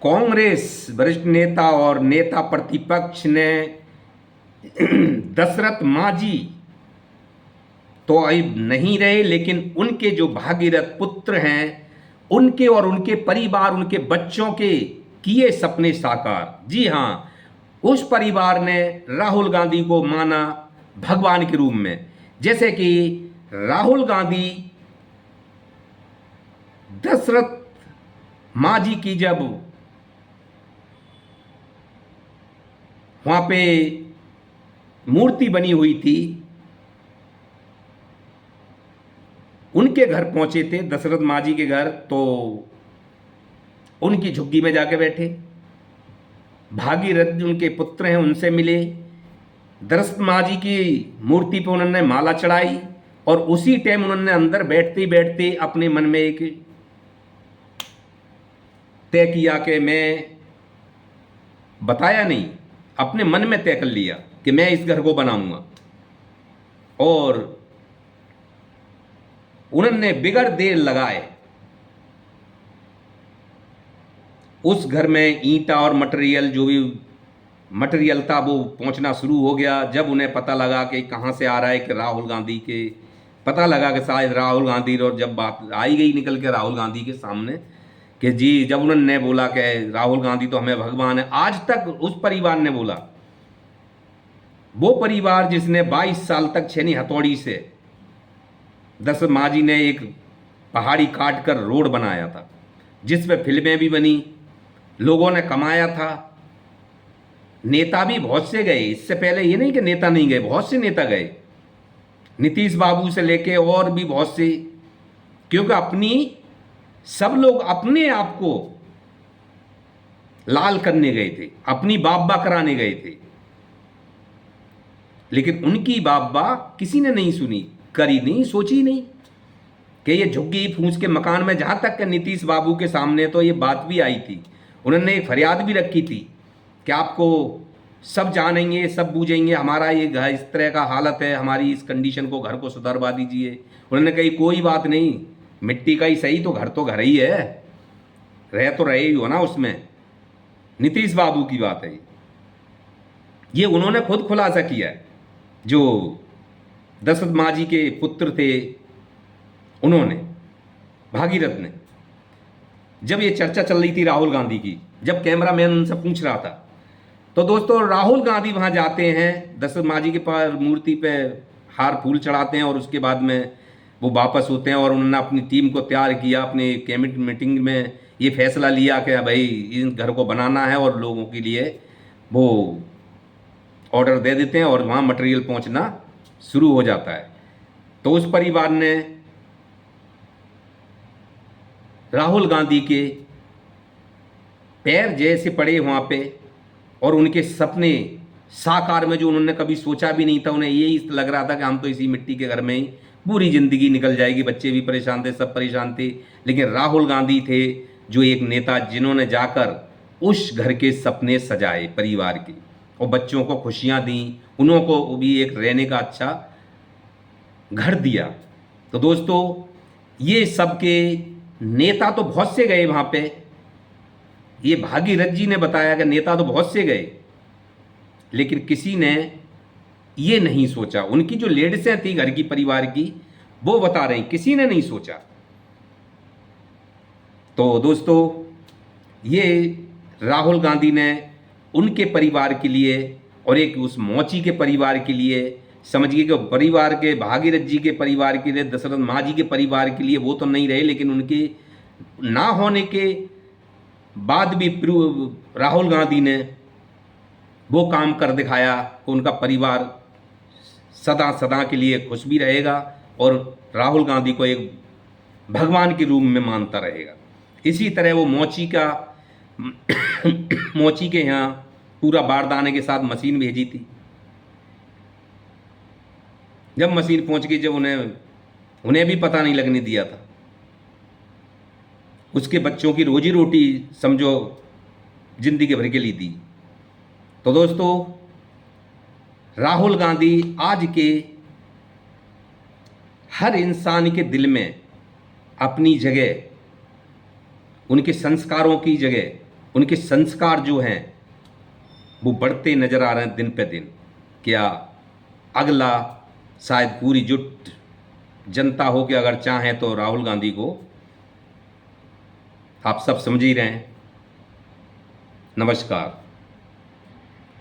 कांग्रेस वरिष्ठ नेता और नेता प्रतिपक्ष ने दशरथ मांझी तो अब नहीं रहे, लेकिन उनके जो भागीरथ पुत्र हैं उनके और उनके परिवार, उनके बच्चों के किए सपने साकार। जी हां, उस परिवार ने राहुल गांधी को माना भगवान के रूप में। जैसे कि राहुल गांधी दशरथ मांझी की जब वहां पे मूर्ति बनी हुई थी, उनके घर पहुंचे थे, दशरथ मांझी के घर, तो उनकी झुग्गी में जाके बैठे। भागीरथ उनके पुत्र हैं, उनसे मिले। दशरथ मांझी की मूर्ति पर उन्होंने माला चढ़ाई और उसी टाइम उन्होंने अंदर बैठते बैठते अपने मन में एक तय किया कि मैं, बताया नहीं, अपने मन में तय कर लिया कि मैं इस घर को बनाऊंगा। और उन्होंने बिगड़ देर लगाए उस घर में ईंटा और मटेरियल, जो भी मटेरियल था वो पहुंचना शुरू हो गया। जब उन्हें पता लगा कि कहां से आ रहा है, कि राहुल गांधी के, पता लगा कि शायद राहुल गांधी, और जब बात आई गई निकल के राहुल गांधी के सामने कि जी, जब उन्होंने बोला कि राहुल गांधी तो हमें भगवान है, आज तक उस परिवार ने बोला, वो परिवार जिसने 22 साल तक छेनी हथौड़ी से दशरथ मांझी ने एक पहाड़ी काट कर रोड बनाया था, जिस पे फिल्में भी बनी, लोगों ने कमाया था, नेता भी बहुत से गए। इससे पहले ये नहीं कि नेता नहीं गए, बहुत से नेता गए, नीतीश बाबू से लेके और भी बहुत से, क्योंकि अपनी, सब लोग अपने आप को लाल करने गए थे, अपनी बाबा कराने गए थे, लेकिन उनकी बाबा किसी ने नहीं सुनी, करी नहीं, सोची नहीं कि ये झुग्गी फूंस के मकान में, जहां तक कि नीतीश बाबू के सामने तो ये बात भी आई थी, उन्होंने एक फरियाद भी रखी थी कि आपको सब जानेंगे, सब बूझेंगे, हमारा ये घर इस तरह का हालत है, हमारी इस कंडीशन को, घर को सुधारवा दीजिए। उन्होंने कही कोई बात नहीं, मिट्टी का ही सही, तो घर ही है, रह तो रहे ही हो ना उसमें। नीतीश बाबू की बात है ये उन्होंने खुद खुलासा किया है। जो दशरथ मांझी के पुत्र थे, उन्होंने, भागीरथ ने, जब ये चर्चा चल रही थी राहुल गांधी की, जब कैमरामैन उनसे पूछ रहा था, तो दोस्तों राहुल गांधी वहां जाते हैं, दशरथ मांझी के पास मूर्ति पे हार फूल चढ़ाते हैं, और उसके बाद में वो वापस होते हैं। और उन्होंने अपनी टीम को तैयार किया, अपनी कैबिनेट मीटिंग में ये फैसला लिया कि भाई इन घर को बनाना है, और लोगों के लिए वो ऑर्डर दे देते हैं, और वहाँ मटेरियल पहुँचना शुरू हो जाता है। तो उस परिवार ने राहुल गांधी के पैर जैसे पड़े वहाँ पे, और उनके सपने साकार में, जो उन्होंने कभी सोचा भी नहीं था, उन्हें यही लग रहा था कि हम तो इसी मिट्टी के घर में ही पूरी ज़िंदगी निकल जाएगी, बच्चे भी परेशान थे, सब परेशान थे, लेकिन राहुल गांधी थे जो एक नेता, जिन्होंने जाकर उस घर के सपने सजाए परिवार के, और बच्चों को खुशियाँ दी, उनको भी एक रहने का अच्छा घर दिया। तो दोस्तों ये सबके नेता तो बहुत से गए वहाँ पे, ये भागीरथ जी ने बताया कि नेता तो बहुत से गए, लेकिन किसी ने ये नहीं सोचा, उनकी जो लेडीसें थी घर की, परिवार की, वो बता रही, किसी ने नहीं सोचा। तो दोस्तों ये राहुल गांधी ने उनके परिवार के लिए, और एक उस मोची के परिवार के लिए, समझिए कि परिवार के, भागीरथ जी के परिवार के लिए, दशरथ मांझी के परिवार के लिए वो तो नहीं रहे, लेकिन उनके ना होने के बाद भी राहुल गांधी ने वो काम कर दिखाया कि उनका परिवार सदा सदा के लिए खुश भी रहेगा, और राहुल गांधी को एक भगवान के रूप में मानता रहेगा। इसी तरह वो मोची का मोची के यहाँ पूरा बारदाने के साथ मशीन भेजी थी। जब मशीन पहुंच गई, जब उन्हें भी पता नहीं लगने दिया था, उसके बच्चों की रोजी रोटी समझो जिंदगी भर के लिए दी। तो दोस्तों राहुल गांधी आज के हर इंसान के दिल में अपनी जगह, उनके संस्कारों की जगह उनके संस्कार जो हैं वो बढ़ते नजर आ रहे हैं दिन पे दिन। क्या अगला शायद पूरी जुट जनता हो कि अगर चाहें तो राहुल गांधी को आप सब समझ ही रहे हैं। नमस्कार।